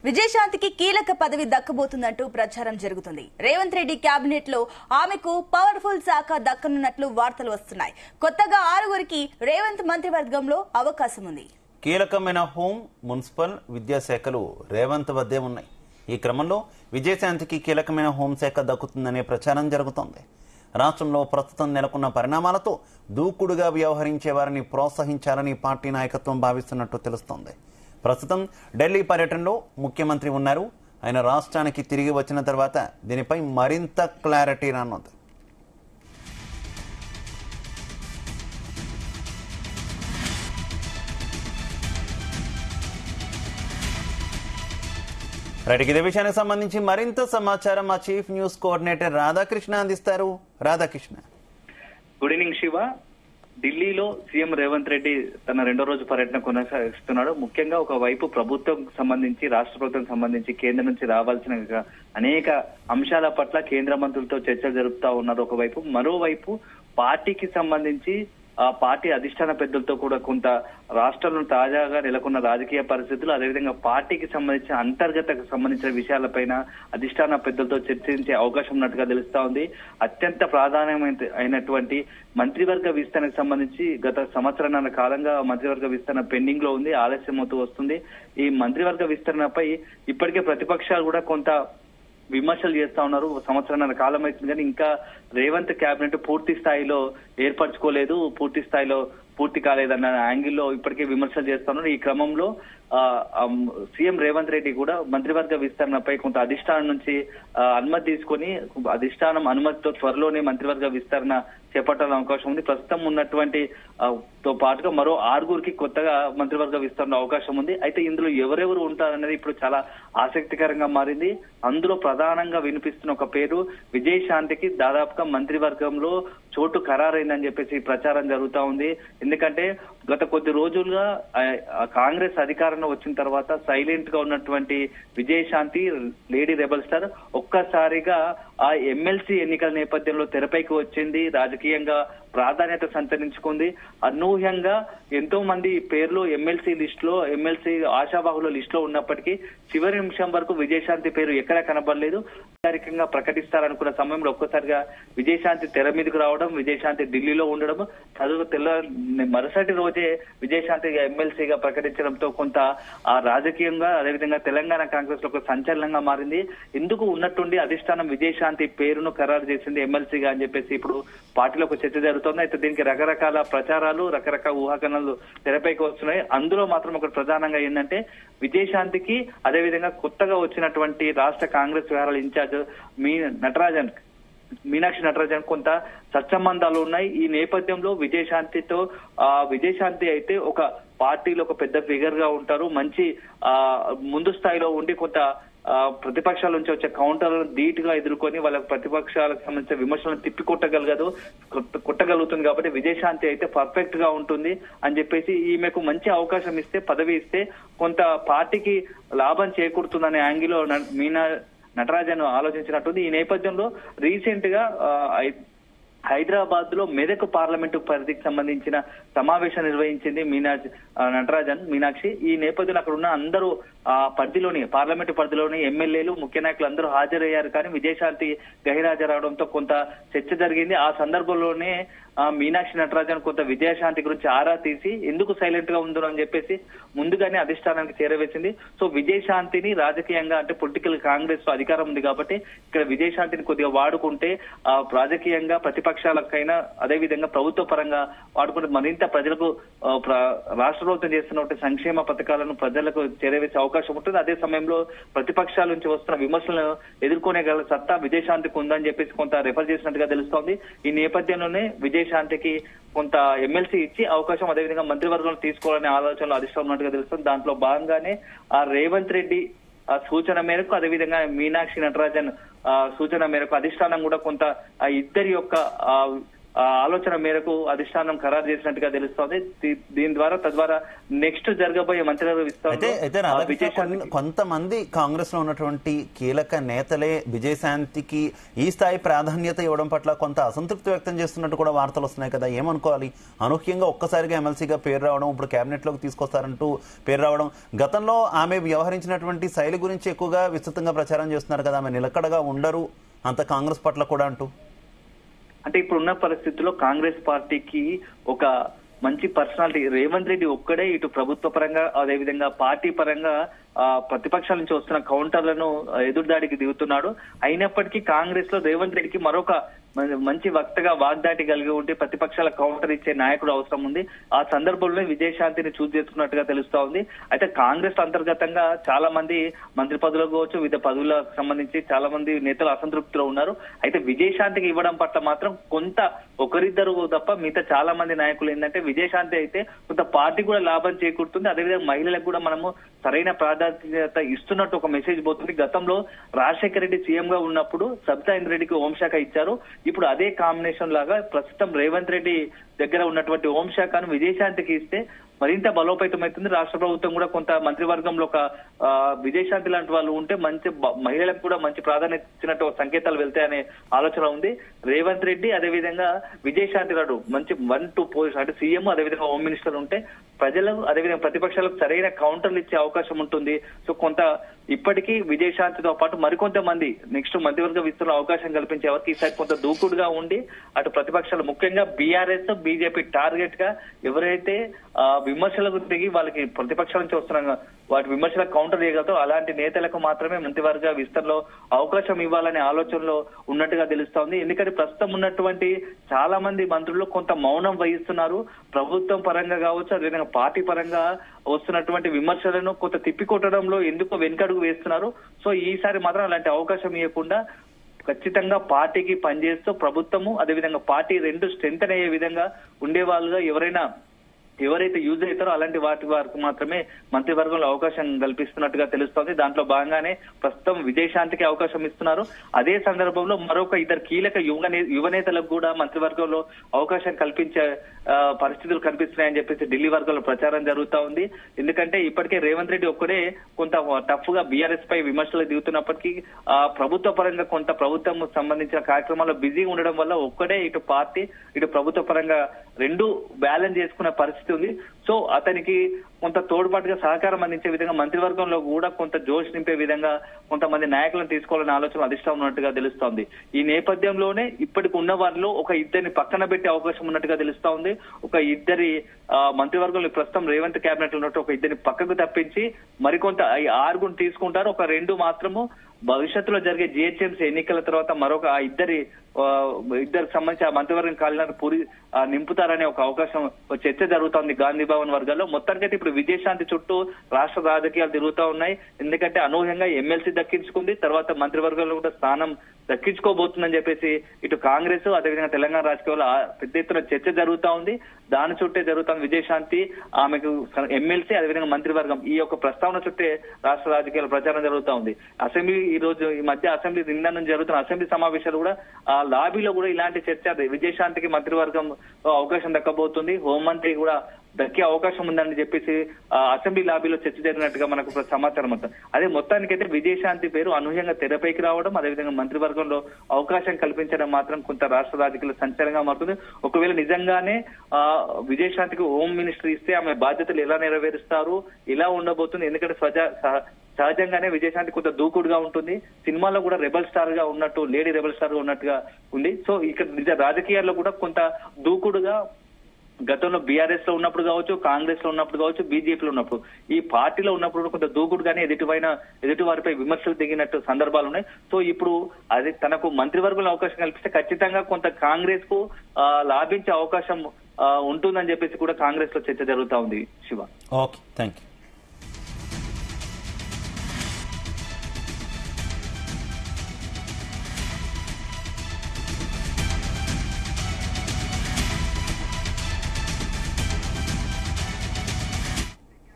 విజయశాంతికి కీలక పదవి దక్కబోతుందంటూ ప్రచారం జరుగుతుంది. రేవంత్ రెడ్డి కేబినెట్ లో ఆమెకు పవర్ఫుల్ శాఖ దక్కనున్నట్లు వార్తలు వస్తున్నాయి. కొత్తగా 6గురికి రేవంత్ మంత్రివర్గంలో అవకాశం ఉంది. కీలకమైన హోం, మున్సిపల్, విద్యాశాఖలు రేవంత్ వద్దే ఉన్నాయి. ఈ క్రమంలో విజయశాంతికి కీలకమైన హోంశాఖ దక్కుతుందనే ప్రచారం జరుగుతోంది. రాష్ట్రంలో ప్రస్తుతం నెలకొన్న పరిణామాలతో దూకుడుగా వ్యవహరించే వారిని ప్రోత్సహించాలని పార్టీ నాయకత్వం భావిస్తున్నట్టు తెలుస్తోంది. ప్రస్తుతం ఢిల్లీ పర్యటనలో ముఖ్యమంత్రి ఉన్నారు. ఆయన రాష్ట్రానికి తిరిగి వచ్చిన తర్వాత దీనిపై మరింత క్లారిటీ రానుంది. రైట్, ఇదే విషయానికి సంబంధించి మరింత సమాచారం మా చీఫ్ న్యూస్ కోఆర్డినేటర్ రాధాకృష్ణ అందిస్తారు. Radhakrishna, good evening Shiva. ఢిల్లీలో సీఎం రేవంత్ రెడ్డి తన 2వ రోజు పర్యటన కొనసాగిస్తున్నాడు. ముఖ్యంగా ఒకవైపు ప్రభుత్వం సంబంధించి, రాష్ట్ర ప్రభుత్వం సంబంధించి కేంద్రం నుంచి రావాల్సిన అనేక అంశాల పట్ల కేంద్ర మంత్రులతో చర్చలు జరుపుతా ఉన్నారు ఒకవైపు. మరోవైపు పార్టీకి సంబంధించి ఆ పార్టీ అధిష్టాన పెద్దలతో కూడా కొంత రాష్ట్రంలో తాజాగా నెలకొన్న రాజకీయ పరిస్థితులు, అదేవిధంగా పార్టీకి సంబంధించిన అంతర్గతకు సంబంధించిన విషయాలపైన అధిష్టాన పెద్దలతో చర్చించే అవకాశం ఉన్నట్టుగా తెలుస్తా ఉంది. అత్యంత ప్రాధాన్యమైనటువంటి మంత్రివర్గ విస్తరణకు సంబంధించి గత సంవత్సరాల కాలంగా మంత్రివర్గ విస్తరణ పెండింగ్ లో ఉంది, ఆలస్యం అవుతూ వస్తుంది. ఈ మంత్రివర్గ విస్తరణపై ఇప్పటికే ప్రతిపక్షాలు కూడా కొంత విమర్శలు చేస్తా ఉన్నారు. సంవత్సరాల కాలం అవుతుంది కానీ ఇంకా రేవంత్ కేబినెట్ పూర్తి స్థాయిలో ఏర్పరచుకోలేదు, పూర్తి కాలేదన్న యాంగిల్లో ఇప్పటికే విమర్శలు చేస్తా ఉన్నారు. ఈ క్రమంలో సీఎం రేవంత్ రెడ్డి కూడా మంత్రివర్గ విస్తరణపై కొంత అధిష్టానం నుంచి అనుమతి తీసుకొని, అధిష్టానం అనుమతితో త్వరలోనే మంత్రివర్గ విస్తరణ చేపట్టాలని అవకాశం ఉంది. ప్రస్తుతం ఉన్నటువంటి తో పాటుగా మరో 6గురికి కొత్తగా మంత్రివర్గ విస్తరణ అవకాశం ఉంది. అయితే ఇందులో ఎవరెవరు ఉంటారనేది ఇప్పుడు చాలా ఆసక్తికరంగా మారింది. అందులో ప్రధానంగా వినిపిస్తున్న ఒక పేరు విజయశాంతికి దాదాపుగా మంత్రివర్గంలో చోటు ఖరారైందని చెప్పేసి ప్రచారం జరుగుతా ఉంది. ఎందుకంటే గత కొద్ది రోజులుగా కాంగ్రెస్ అధికారంలో వచ్చిన తర్వాత సైలెంట్ గా ఉన్నటువంటి విజయశాంతి, లేడీ రెబల్ స్టార్, ఒక్కసారిగా ఆ ఎమ్మెల్సీ ఎన్నికల నేపథ్యంలో తెరపైకి వచ్చింది, రాజకీయంగా ప్రాధాన్యత సంతరించుకుంది. అనూహ్యంగా ఎంతో మంది పేర్లు ఎమ్మెల్సీ ఆశావాహుల లిస్ట్ లో ఉన్నప్పటికీ చివరి నిమిషం వరకు విజయశాంతి పేరు ఎక్కడా కనబడలేదు. అధికారికంగా ప్రకటిస్తారనుకున్న సమయంలో ఒక్కసారిగా విజయశాంతి తెర మీదకు రావడం, విజయశాంతి ఢిల్లీలో ఉండడం, మరుసటి రోజే విజయశాంతి ఎమ్మెల్సీగా ప్రకటించడంతో కొంత ఆ రాజకీయంగా, అదేవిధంగా తెలంగాణ కాంగ్రెస్ లో ఒక సంచలనంగా మారింది. ఎందుకు ఉన్నట్టుండి అధిష్టానం విజయశాంతి పేరును ఖరారు చేసింది ఎమ్మెల్సీగా అని చెప్పేసి ఇప్పుడు పార్టీలో ఒక చర్చ జరుగుతోంది. అయితే దీనికి రకరకాల ప్రచారాలు, రకరకాల ఊహాగానాలు తెరపైకి వస్తున్నాయి. అందులో మాత్రం ఒకటి ప్రధానంగా ఏంటంటే విజయశాంతికి, అదేవిధంగా కొత్తగా వచ్చినటువంటి రాష్ట్ర కాంగ్రెస్ వ్యవహారాల ఇన్ఛార్జ్ మీనాక్షి నటరాజన్ కొంత సత్సంబంధాలు ఉన్నాయి. ఈ నేపథ్యంలో విజయశాంతి అయితే ఒక పార్టీలో ఒక పెద్ద ఫిగర్ గా ఉంటారు. మంచి ముందు స్థాయిలో ఉండి కొంత ప్రతిపక్షాల నుంచి వచ్చే కౌంటర్లను ధీటుగా ఎదుర్కొని వాళ్ళ ప్రతిపక్షాలకు సంబంధించిన విమర్శలను కొట్టగలుగుతుంది. కాబట్టి విజయశాంతి అయితే పర్ఫెక్ట్ గా ఉంటుంది అని చెప్పేసి ఈమెకు మంచి అవకాశం ఇస్తే, పదవి ఇస్తే కొంత పార్టీకి లాభం చేకూరుతుందనే యాంగిల్లో నటరాజన్ ఆలోచించినట్టుంది. ఈ నేపథ్యంలో రీసెంట్ గా హైదరాబాద్ లో మెదక్ పార్లమెంటు పరిధికి సంబంధించిన సమావేశం నిర్వహించింది మీనాక్షి. ఈ నేపథ్యంలో అక్కడ ఉన్న అందరూ పార్లమెంటు పరిధిలోని ఎమ్మెల్యేలు, ముఖ్య నాయకులు అందరూ హాజరయ్యారు. కానీ విజయశాంతి గైర్హాజరవడంతో కొంత చర్చ జరిగింది. ఆ సందర్భంలోనే మీనాక్షి నటరాజన్ కొంత విజయశాంతి గురించి ఆరా తీసి ఎందుకు సైలెంట్ గా ఉందో అని చెప్పేసి ముందుగానే అధిష్టానానికి చేరవేసింది. సో విజయశాంతిని రాజకీయంగా, అంటే పొలిటికల్ కాంగ్రెస్ లో అధికారం ఉంది కాబట్టి ఇక్కడ విజయశాంతిని కొద్దిగా వాడుకుంటే రాజకీయంగా ప్రతిపక్షాలకైనా, అదేవిధంగా ప్రభుత్వ పరంగా వాడుకుంటే మరింత ప్రజలకు రాష్ట్ర ప్రభుత్వం చేస్తున్న సంక్షేమ పథకాలను ప్రజలకు చేరవేసే అవకాశం ఉంటుంది. అదే సమయంలో ప్రతిపక్షాల నుంచి వస్తున్న విమర్శలను ఎదుర్కొనే గల సత్తా విజయశాంతికి ఉందని చెప్పేసి కొంత రెఫర్ చేసినట్టుగా తెలుస్తోంది. ఈ నేపథ్యంలోనే విజయశాంతికి కొంత ఎమ్మెల్సీ ఇచ్చి అవకాశం, అదేవిధంగా మంత్రివర్గంలో తీసుకోవాలనే ఆలోచనలు అధిష్టానం ఉన్నట్టుగా తెలుస్తుంది. దాంట్లో భాగంగానే ఆ రేవంత్ రెడ్డి సూచన మేరకు, అదేవిధంగా మీనాక్షి నటరాజన్ సూచన మేరకు అధిష్టానం కూడా కొంత ఇద్దరి యొక్క ఆలోచన మేరకు అధిష్టానం ఖరారు చేసినట్టుగా తెలుస్తోంది. దీని ద్వారా తద్వారా నెక్స్ట్ జరగబోయే మంత్రివర్గ విస్తరణ కొంతమంది కాంగ్రెస్ లో ఉన్నటువంటి కీలక నేతలే విజయశాంతికి ఈ స్థాయి ప్రాధాన్యత ఇవ్వడం పట్ల కొంత అసంతృప్తి వ్యక్తం చేస్తున్నట్టు కూడా వార్తలు వస్తున్నాయి కదా, ఏమనుకోవాలి? అనూహ్యంగా ఒక్కసారిగా ఎమ్మెల్సీగా పేరు రావడం, ఇప్పుడు కేబినెట్ లోకి తీసుకొస్తారంటూ పేరు రావడం, గతంలో ఆమె వ్యవహరించినటువంటి శైలి గురించి ఎక్కువగా విస్తృతంగా ప్రచారం చేస్తున్నారు కదా, ఆమె నిలకడగా ఉండరు అంత కాంగ్రెస్ పట్ల కూడా అంటూ. అంటే ఇప్పుడున్న పరిస్థితుల్లో కాంగ్రెస్ పార్టీకి ఒక మంచి పర్సనాలిటీ రేవంత్ రెడ్డి ఒక్కడే ఇటు ప్రభుత్వ పరంగా అదేవిధంగా పార్టీ పరంగా ప్రతిపక్షాల నుంచి వస్తున్న కౌంటర్లను ఎదురుదాడికి దిగుతున్నాడు. అయినప్పటికీ కాంగ్రెస్ లో రేవంత్ రెడ్డికి మరొక మంచి వక్తగా వాగ్దాటి కలిగి ఉంటే ప్రతిపక్షాల కౌంటర్ ఇచ్చే నాయకుడు అవసరం ఉంది. ఆ సందర్భంలో విజయశాంతిని చూస్ చేసుకున్నట్టుగా తెలుస్తా ఉంది. అయితే కాంగ్రెస్ అంతర్గతంగా చాలా మంది మంత్రి పదవులకు కావచ్చు, వివిధ పదవులకు సంబంధించి చాలా మంది నేతలు అసంతృప్తిలో ఉన్నారు. అయితే విజయశాంతికి ఇవ్వడం పట్ల మాత్రం కొంత ఒకరిద్దరు తప్ప మిగతా చాలా మంది నాయకులు ఏంటంటే విజయశాంతి అయితే కొంత పార్టీ కూడా లాభం చేకూరుతుంది, అదేవిధంగా మహిళలకు కూడా మనము సరైన ప్రాధాన్యత ఇస్తున్నట్టు ఒక మెసేజ్ పోతుంది. గతంలో రాజశేఖర రెడ్డి సీఎం గా ఉన్నప్పుడు సబితా ఇంద్రెడ్డికి హోంశాఖ ఇచ్చారు. ఇప్పుడు అదే కాంబినేషన్ లాగా ప్రస్తుతం రేవంత్ రెడ్డి దగ్గర ఉన్నటువంటి హోంశాఖను విజయశాంతికి ఇస్తే మరింత బలోపేతమవుతుంది. రాష్ట్ర ప్రభుత్వం కూడా కొంత మంత్రివర్గంలో ఒక విజయశాంతి లాంటి వాళ్ళు ఉంటే మంచి మహిళలకు కూడా మంచి ప్రాధాన్యత ఇచ్చినట్టు సంకేతాలు వెళ్తాయనే ఆలోచన ఉంది. రేవంత్ రెడ్డి అదేవిధంగా విజయశాంతి గారు మంచి 1-2 పొజిషన్ అంటే సీఎం అదేవిధంగా హోమ్ మినిస్టర్ ఉంటే ప్రజలకు అదేవిధంగా ప్రతిపక్షాలకు సరైన కౌంటర్లు ఇచ్చే అవకాశం ఉంటుంది. సో కొంత ఇప్పటికీ విజయశాంతితో పాటు మరికొంతమంది నెక్స్ట్ మంత్రివర్గ విస్తరణ అవకాశం కల్పించే వరకు ఈసారి కొంత దూకుడుగా ఉండి అటు ప్రతిపక్షాలు ముఖ్యంగా బీఆర్ఎస్ బీజేపీ టార్గెట్ గా ఎవరైతే విమర్శలకు దిగి వాళ్ళకి ప్రతిపక్షాల నుంచి వస్తున్న వాటి విమర్శలకు కౌంటర్ చేయగలతో అలాంటి నేతలకు మాత్రమే మంత్రివర్గ విస్తరణలో అవకాశం ఇవ్వాలనే ఆలోచనలో ఉన్నట్టుగా తెలుస్తోంది. ఎందుకంటే ప్రస్తుతం ఉన్నటువంటి చాలా మంది మంత్రులు కొంత మౌనం వహిస్తున్నారు. ప్రభుత్వం పరంగా కావచ్చు అదేవిధంగా పార్టీ పరంగా వస్తున్నటువంటి విమర్శలను కొంత తిప్పికొట్టడంలో ఎందుకో వెనుకడుగు వేస్తున్నారు. సో ఈసారి మాత్రం అలాంటి అవకాశం ఇవ్వకుండా ఖచ్చితంగా పార్టీకి పనిచేస్తూ ప్రభుత్వము అదేవిధంగా పార్టీ రెండు స్ట్రెంథెన్ అయ్యే విధంగా ఉండే వాళ్ళుగా ఎవరైతే యూజ్ అవుతారో అలాంటి వారికి మాత్రమే మంత్రివర్గంలో అవకాశం కల్పిస్తున్నట్టుగా తెలుస్తోంది. దాంట్లో భాగంగానే ప్రస్తుతం విజయశాంతికి అవకాశం ఇస్తున్నారు. అదే సందర్భంలో మరొక ఇద్దరు కీలక యువనేతలకు కూడా మంత్రివర్గంలో అవకాశం కల్పించే పరిస్థితులు కనిపిస్తున్నాయని చెప్పేసి ఢిల్లీ వర్గంలో ప్రచారం జరుగుతా ఉంది. ఎందుకంటే ఇప్పటికే రేవంత్ రెడ్డి ఒక్కడే కొంత టఫ్ గా బీఆర్ఎస్ పై విమర్శలు దిగుతున్నప్పటికీ ప్రభుత్వ పరంగా కొంత ప్రభుత్వం సంబంధించిన కార్యక్రమాల్లో బిజీగా ఉండడం వల్ల ఒక్కడే ఇటు పార్టీ ఇటు ప్రభుత్వ పరంగా రెండు బ్యాలెన్స్ చేసుకునే పరిస్థితి ఉంది. సో అతనికి కొంత తోడ్పాటుగా సహకారం అందించే విధంగా మంత్రివర్గంలో కూడా కొంత జోష్ నింపే విధంగా కొంతమంది నాయకులను తీసుకోవాలనే ఆలోచన అధిష్టానం ఉన్నట్టుగా తెలుస్తోంది. ఈ నేపథ్యంలోనే ఇప్పటికి ఉన్న వారిలో ఒక ఇద్దరిని పక్కన పెట్టే అవకాశం ఉన్నట్టుగా తెలుస్తా ఉంది. ఒక ఇద్దరి మంత్రివర్గంలో ప్రస్తుతం రేవంత్ కేబినెట్ ఉన్నట్టు ఒక ఇద్దరిని పక్కకు తప్పించి మరికొంత 6 తీసుకుంటారు. ఒక 2 మాత్రము భవిష్యత్తులో జరిగే జిహెచ్ఎంసీ ఎన్నికల తర్వాత మరొక ఇద్దరికి సంబంధించి ఆ మంత్రివర్గం ఖాళీలను నింపుతారనే ఒక అవకాశం చర్చ జరుగుతోంది గాంధీ భవన్ వర్గాల్లో. మొత్తానికైతే ఇప్పుడు విజయశాంతి చుట్టూ రాష్ట్ర రాజకీయాలు తిరుగుతూ ఉన్నాయి. ఎందుకంటే అనూహ్యంగా ఎమ్మెల్సీ దక్కించుకుంది, తర్వాత మంత్రివర్గంలో కూడా స్థానం దక్కించుకోబోతుందని చెప్పేసి ఇటు కాంగ్రెస్ అదేవిధంగా తెలంగాణ రాజకీయాల్లో పెద్ద ఎత్తున చర్చ జరుగుతా ఉంది. దాని చుట్టే జరుగుతుంది విజయశాంతి ఆమెకు ఎమ్మెల్సీ అదేవిధంగా మంత్రివర్గం ఈ యొక్క ప్రస్తావన చుట్టే రాష్ట్ర రాజకీయాల ప్రచారం జరుగుతా ఉంది. అసెంబ్లీ ఈ మధ్య అసెంబ్లీ నిన్న నుంచి జరుగుతున్న అసెంబ్లీ సమావేశాలు కూడా ఆ లాబీలో కూడా ఇలాంటి చర్చ విజయశాంతికి మంత్రివర్గం అవకాశం దక్కబోతుంది, హోంమంత్రి కూడా దక్కే అవకాశం ఉందని చెప్పేసి అసెంబ్లీ లాబీలో చర్చ జరిగినట్టుగా మనకు సమాచారం అవుతుంది. అదే మొత్తానికైతే విజయశాంతి పేరు అనూహ్యంగా తెరపైకి రావడం అదేవిధంగా మంత్రివర్గంలో అవకాశం కల్పించడం మాత్రం కొంత రాష్ట్ర రాజకీయాల సంచలనంగా మారుతుంది. ఒకవేళ నిజంగానే విజయశాంతికి హోమ్ మినిస్టర్ ఇస్తే ఆమె బాధ్యతలు ఎలా నెరవేరుస్తారు, ఎలా ఉండబోతుంది? ఎందుకంటే సహజంగానే విజయశాంతి కొంత దూకుడుగా ఉంటుంది. సినిమాలో కూడా రెబల్ స్టార్ గా ఉన్నట్టు లేడీ రెబల్ స్టార్ గా ఉన్నట్టుగా ఉంది. సో ఇక్కడ నిజ రాజకీయాల్లో కూడా కొంత దూకుడుగా గతంలో బీఆర్ఎస్ లో ఉన్నప్పుడు కావచ్చు, కాంగ్రెస్ లో ఉన్నప్పుడు కావచ్చు, బీజేపీలో ఉన్నప్పుడు ఈ పార్టీలో ఉన్నప్పుడు కొంత దూకుడుగానే ఎదుటి వారిపై విమర్శలు దిగినట్టు సందర్భాలు ఉన్నాయి. సో ఇప్పుడు అది తనకు మంత్రివర్గంలో అవకాశం కల్పిస్తే ఖచ్చితంగా కొంత కాంగ్రెస్ కు లాభించే అవకాశం ఉంటుందని చెప్పేసి కూడా కాంగ్రెస్ లో చర్చ జరుగుతా ఉంది. శివ. Okay, thank you.